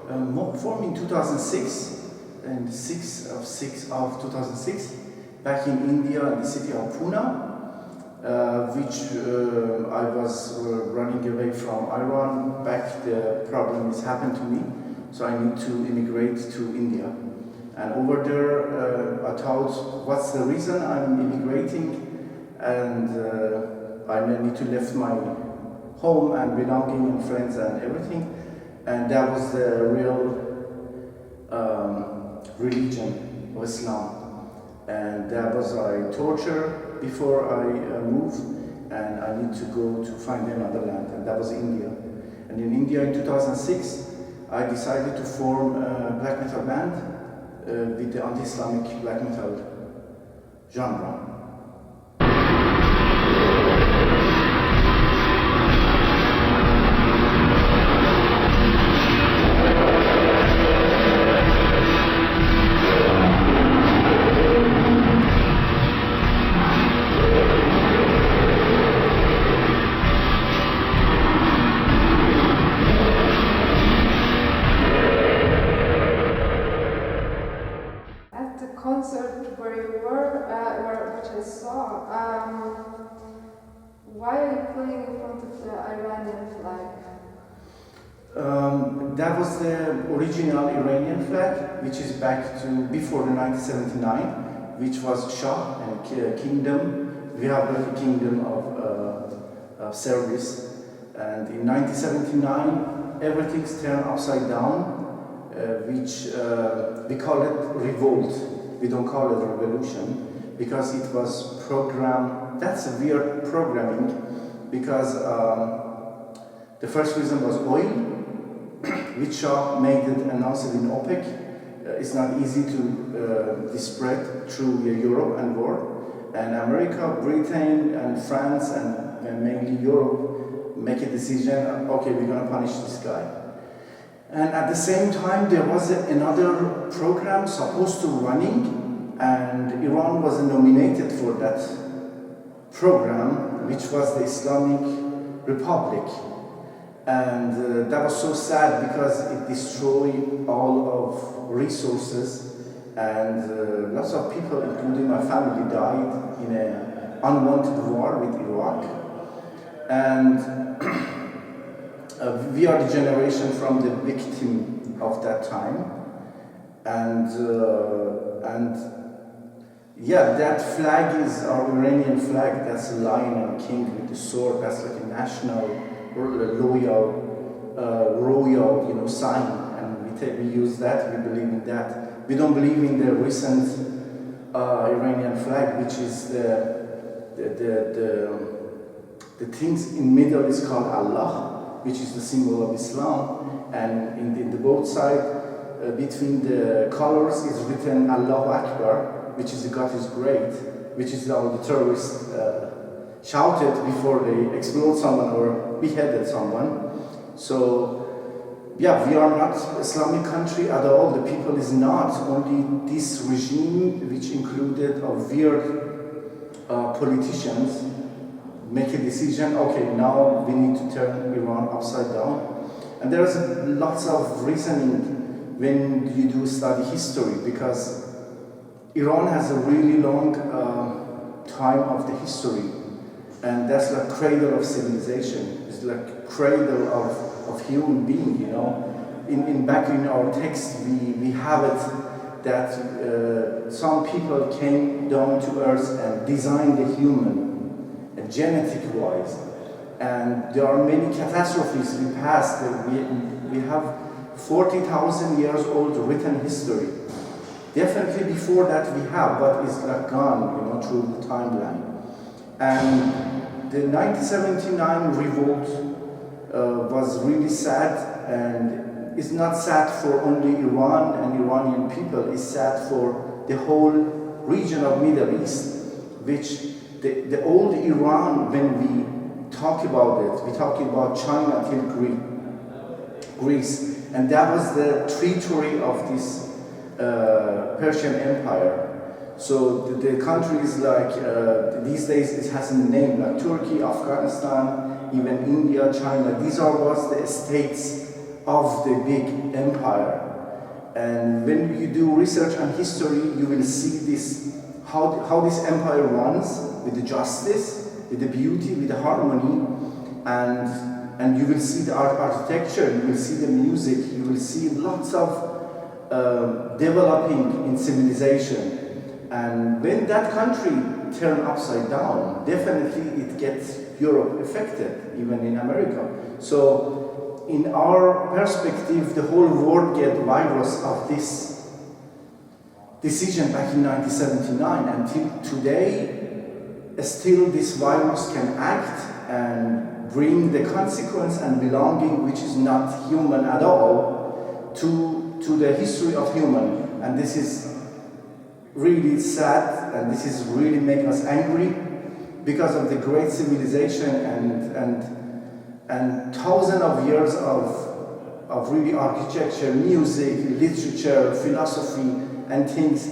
Formed in 2006, and 6 of 2006, back in India, in the city of Pune, which I was running away from Iran. Back the problem has happened to me, so I need to immigrate to India. And over there, I thought, what's the reason I'm immigrating? And I need to leave my home and belonging and friends and everything. And that was the real religion of Islam. And that was torture before I moved, and I need to go to find another land, and that was India. And in India in 2006, I decided to form a black metal band with the anti-Islamic black metal genre. Concert where you were, which I saw, why are you playing in front of the Iranian flag? That was the original Iranian flag, which is back to before the 1979, which was Shah and kingdom. We have like a kingdom of service, and in 1979 everything's turned upside down, which we call it revolt. We don't call it revolution because it was programmed. That's a weird programming because the first reason was oil, which Shah made it announced in OPEC. It's not easy to spread through Europe and world. And America, Britain, and France, and mainly Europe make a decision, okay, we're going to punish this guy. And at the same time, there was another program supposed to running, and Iran was nominated for that program, which was the Islamic Republic. And that was so sad because it destroyed all of resources, and lots of people, including my family, died in an unwanted war with Iraq. And we are the generation from the victim of that time, and yeah, that flag is our Iranian flag. That's a lion and a king with a sword. That's like a national, royal, sign, and we use that. We believe in that. We don't believe in the recent Iranian flag, which is the things in middle is called Allah, which is the symbol of Islam, and in the both side between the colors is written Allahu Akbar, which is God is great, which is all the terrorists shouted before they explode someone or beheaded someone. So yeah, we are not Islamic country at all. The people is not. Only this regime, which included weird politicians, make a decision, okay, now we need to turn Iran upside down. And there's lots of reasoning when you do study history, because Iran has a really long time of the history, and that's like cradle of civilization. It's like cradle of human being, In back in our text, we have it that some people came down to earth and designed the human, genetic-wise, and there are many catastrophes we passed. We have 40,000 years old written history. Definitely before that we have, but it's like gone, through the timeline. And the 1979 revolt was really sad, and it's not sad for only Iran and Iranian people. It's sad for the whole region of Middle East, which the old Iran, when we talk about it, we talk about China till Greece, and that was the territory of this Persian Empire. So the countries like, these days it has a name, like Turkey, Afghanistan, even India, China, these are was the states of the big empire. And when you do research and history, you will see this, how this empire runs with the justice, with the beauty, with the harmony, and you will see the architecture, you will see the music, you will see lots of developing in civilization. And when that country turn upside down, definitely it gets Europe affected, even in America. So in our perspective, the whole world get virus of this decision back in 1979 until today. Still this virus can act and bring the consequence and belonging which is not human at all to the history of human. And this is really sad, and this is really making us angry because of the great civilization and thousands of years of really architecture, music, literature, philosophy, and things.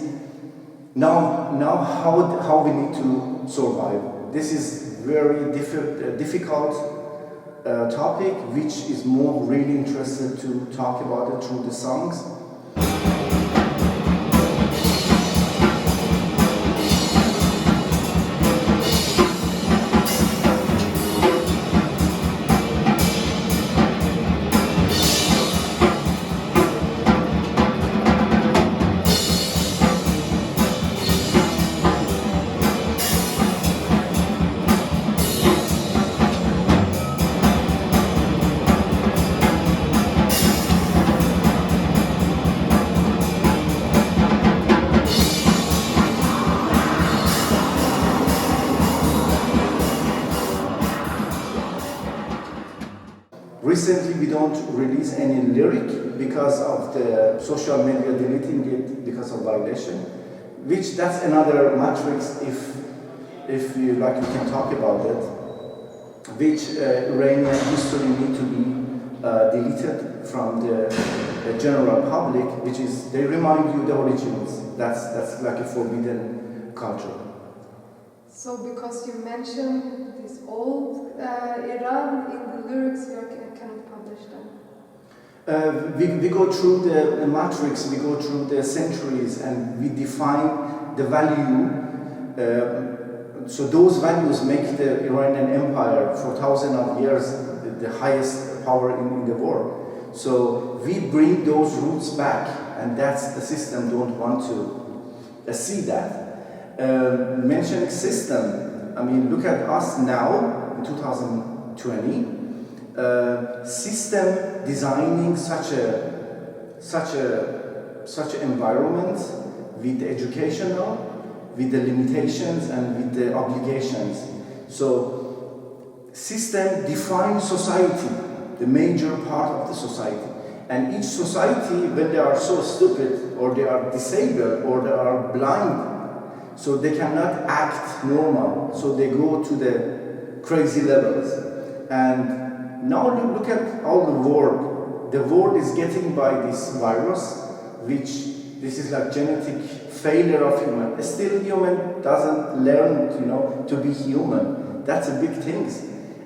Now how we need to survive. This is very difficult topic, which is more really interested to talk about it through the songs. Recently, we don't release any lyric because of the social media deleting it because of violation, which that's another matrix. If you like, we can talk about it. Which Iranian history need to be deleted from the general public, which is they remind you the origins. That's like a forbidden culture. So because you mentioned this old Iran in the lyrics, you cannot publish them? We go through the matrix, we go through the centuries, and we define the value. So those values make the Iranian Empire for thousands of years the highest power in the world. So we bring those roots back, and that's the system don't want to see that. Mentioning system, I mean, look at us now in 2020. System designing such an environment with the educational, with the limitations and with the obligations. So system defines society, the major part of the society. And each society, when they are so stupid or they are disabled or they are blind, so they cannot act normal, so they go to the crazy levels. And now look at all the world. The world is getting by this virus, which this is like genetic failure of human. Still human doesn't learn, to be human. That's a big thing.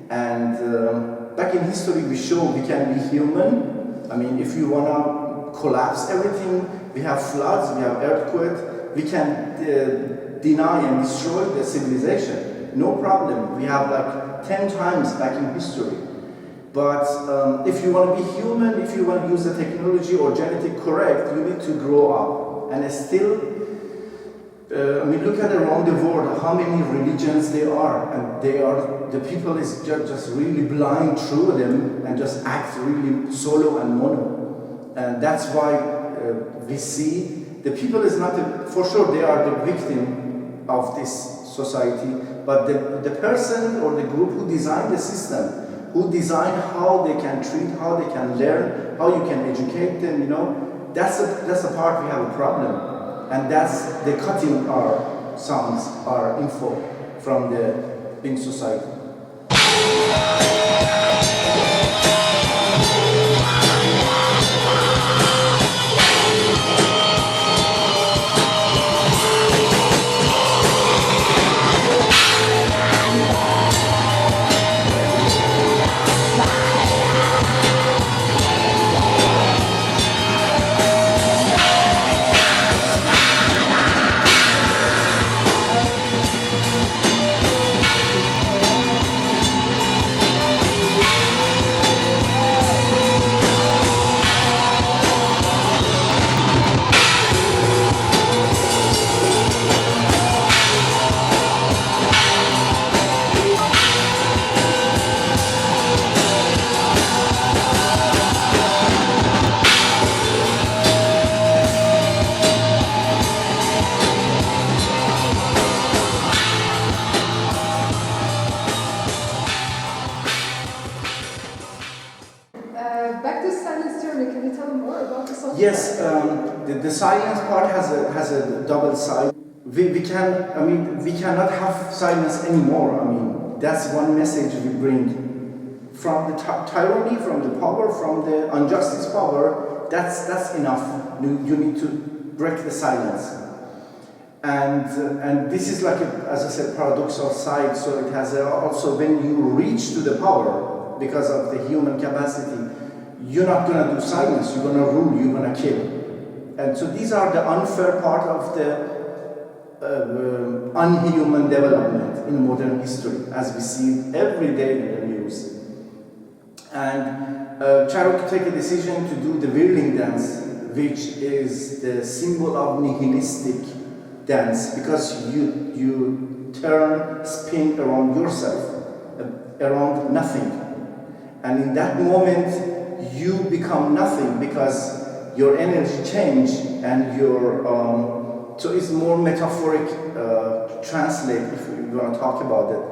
And back in history we show we can be human. I mean, if you wanna collapse everything, we have floods, we have earthquakes, we can deny and destroy the civilization. No problem. We have like 10 times back in history. But if you want to be human, if you want to use the technology or genetic correct, you need to grow up. And still, look at around the world, how many religions there are. And the people is just really blind through them and just act really solo and mono. And that's why we see the people is not, for sure they are the victim of this society, but the person or the group who designed the system, who design how they can treat, how they can learn, how you can educate them, that's the part we have a problem. And that's the cutting our sounds, our info from the big society. tell more about the software? Yes, the silence part has a double side. We cannot have silence anymore. I mean, that's one message we bring from the tyranny, from the power, from the injustice power. That's enough. You need to break the silence. And this is like, as I said, paradoxal side. So it has also, when you reach to the power, because of the human capacity, you're not going to do silence. You're going to rule. You're going to kill. And so these are the unfair part of the unhuman development in modern history, as we see every day in the news. And Cherokee take a decision to do the whirling dance, which is the symbol of nihilistic dance, because you turn, spin around yourself, around nothing. And in that moment, you become nothing because your energy change and your so it's more metaphoric translate if we want to talk about it.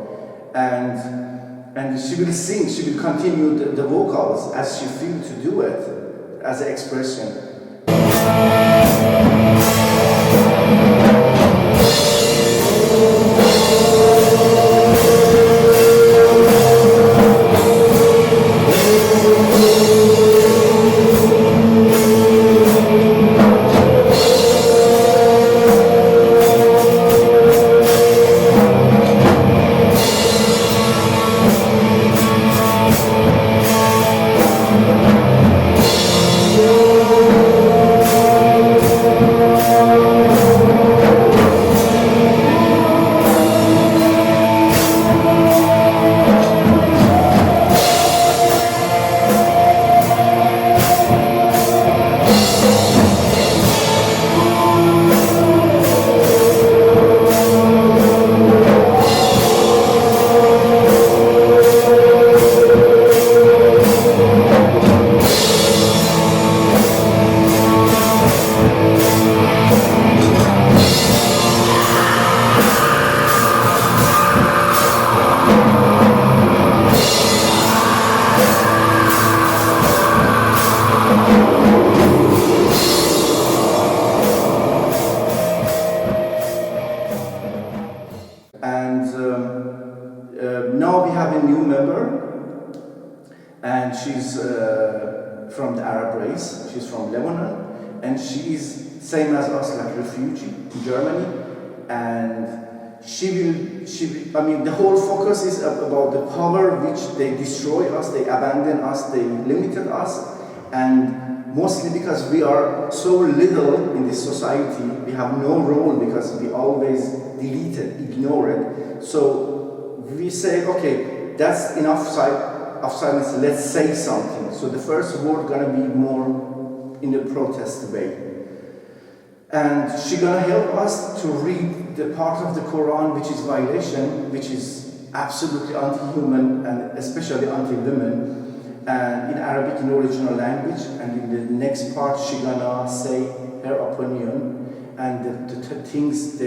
And she will sing, she will continue the vocals as she feels to do it as an expression. Now we have a new member, and she's from the Arab race. She's from Lebanon, and she is same as us, like refugee in Germany. And she will. I mean, the whole focus is about the power which they destroy us, they abandon us, they limited us, and mostly because we are so little in this society, we have no role because we always delete it, ignore it. So we say, okay, that's enough of silence, let's say something. So the first word gonna be more in the protest way. And she's gonna help us to read the part of the Quran which is violation, which is absolutely anti-human and especially anti-women, and in Arabic in original language. And in the next part she's gonna say her opinion and the things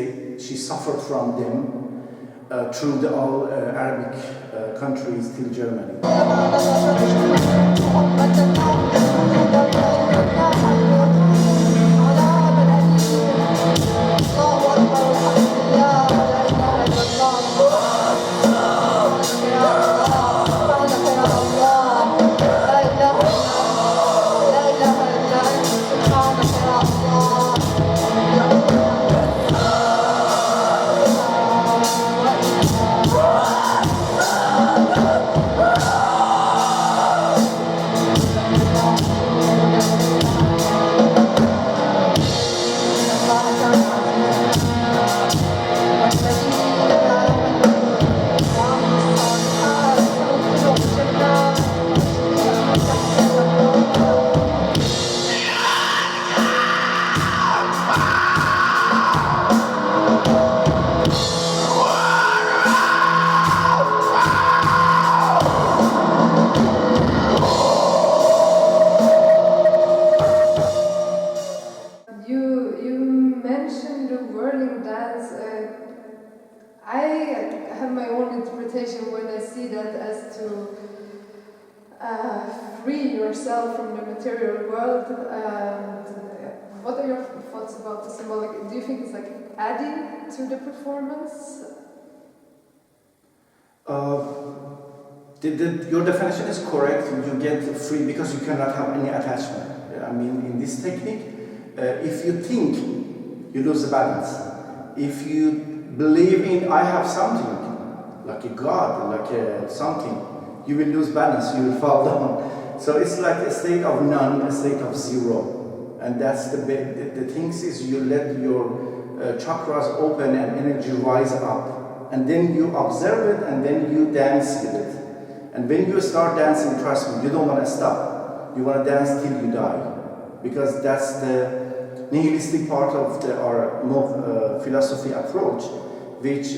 she suffered from them through the all Arabic countries till Germany. I have my own interpretation when I see that as to free your yourself from the material world. And what are your thoughts about the symbolic? Do you think it's like adding to the performance? Your definition is correct. You get free because you cannot have any attachment. I mean, in this technique, if you think, you lose the balance. If you believe in I have something, like a God, like something, you will lose balance, you will fall down. So it's like a state of none, a state of zero. And that's the things is you let your chakras open and energy rise up. And then you observe it and then you dance with it. And when you start dancing, trust me, you don't want to stop. You want to dance till you die. Because that's the nihilistic part of our MOGH philosophy approach, which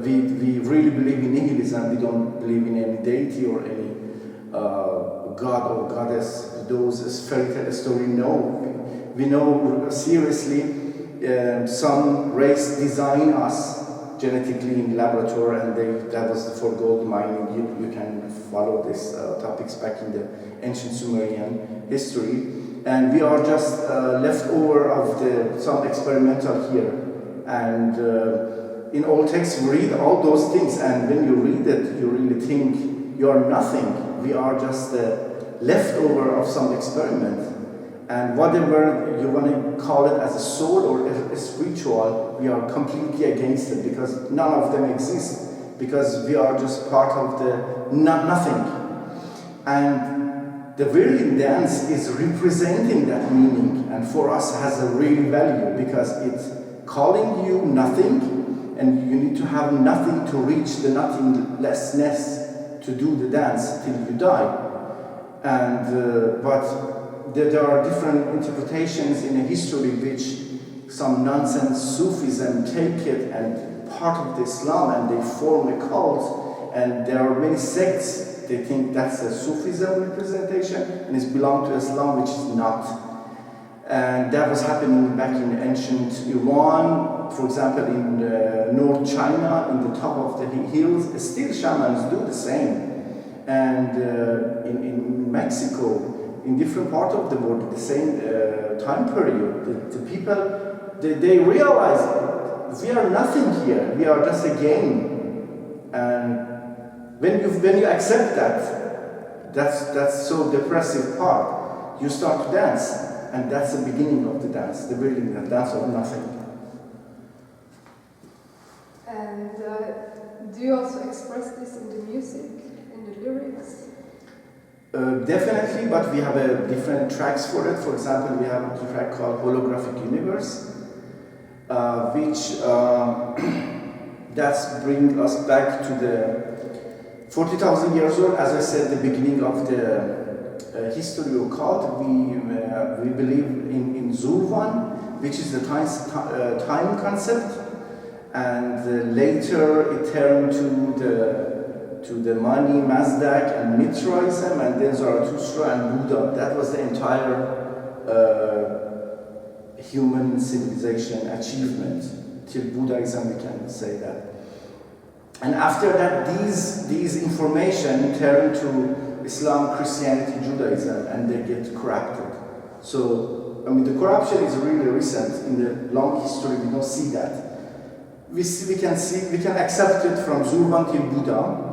we really believe in nihilism. We don't believe in any deity or any god or goddess. Those fairy tale story, no. We know seriously some race design us genetically in laboratory, and that was for gold mining. You can follow these topics back in the ancient Sumerian history. And we are just left over of some experimental here. And in all texts, we read all those things, and when you read it, you really think you are nothing. We are just leftover of some experiment. And whatever you want to call it as a soul or a spiritual, we are completely against it because none of them exist. Because we are just part of the nothing. And the whirling dance is representing that meaning, and for us has a real value because it's calling you nothing, and you need to have nothing to reach the nothinglessness to do the dance till you die. And but there are different interpretations in a history which some nonsense Sufism take it and part of the Islam, and they form a cult, and there are many sects. They think that's a Sufism representation and it's belonged to Islam, which is not. And that was happening back in ancient Iran, for example, in North China, in the top of the hills. Still shamans do the same. And in Mexico, in different parts of the world, at the same time period, the people, they realize we are nothing here, we are just a game. And when you accept that's so depressive part, you start to dance, and that's the beginning of the dance, the building, the dance of nothing. And do you also express this in the music, in the lyrics? Definitely, but we have different tracks for it. For example, we have a track called Holographic Universe, which that's bring us back to the 40,000 years old. As I said, the beginning of the history of cult. We believe in Zurvan, which is the time concept, and later it turned to the money, Mazdak, and Mithraism, and then Zarathustra and Buddha. That was the entire human civilization achievement till Buddhism. We can say that. And after that, these information turn to Islam, Christianity, Judaism, and they get corrupted. So, I mean, the corruption is really recent. In the long history, we don't see that. We can accept it from Zurvan till Buddha.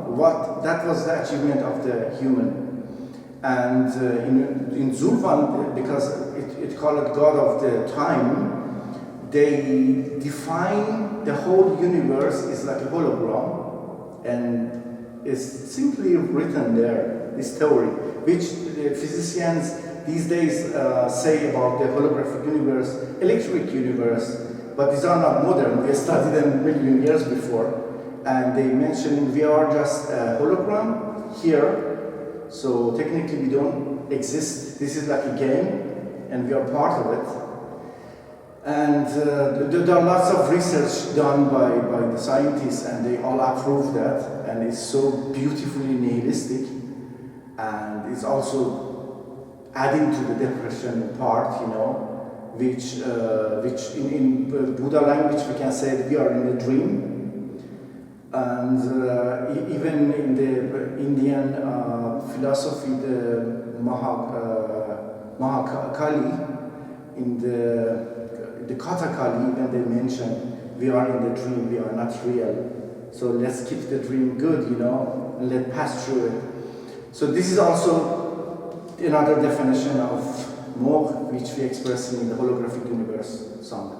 That was the achievement of the human. And in Zurvan, because it called it God of the time, they define the whole universe is like a hologram, and it's simply written there, this theory, which the physicians these days say about the holographic universe, electric universe, but these are not modern. We studied them a million years before, and they mention we are just a hologram here, so technically we don't exist. This is like a game, and we are part of it. And there are lots of research done by the scientists, and they all approve that, and it's so beautifully nihilistic, and it's also adding to the depression part, you know, which in Buddha language we can say that we are in a dream. And even in the Indian philosophy, the Mahakali, in the Kathakali, when they mention we are in the dream, we are not real. So let's keep the dream good, and let pass through it. So this is also another definition of Mogh, which we express in the holographic universe song.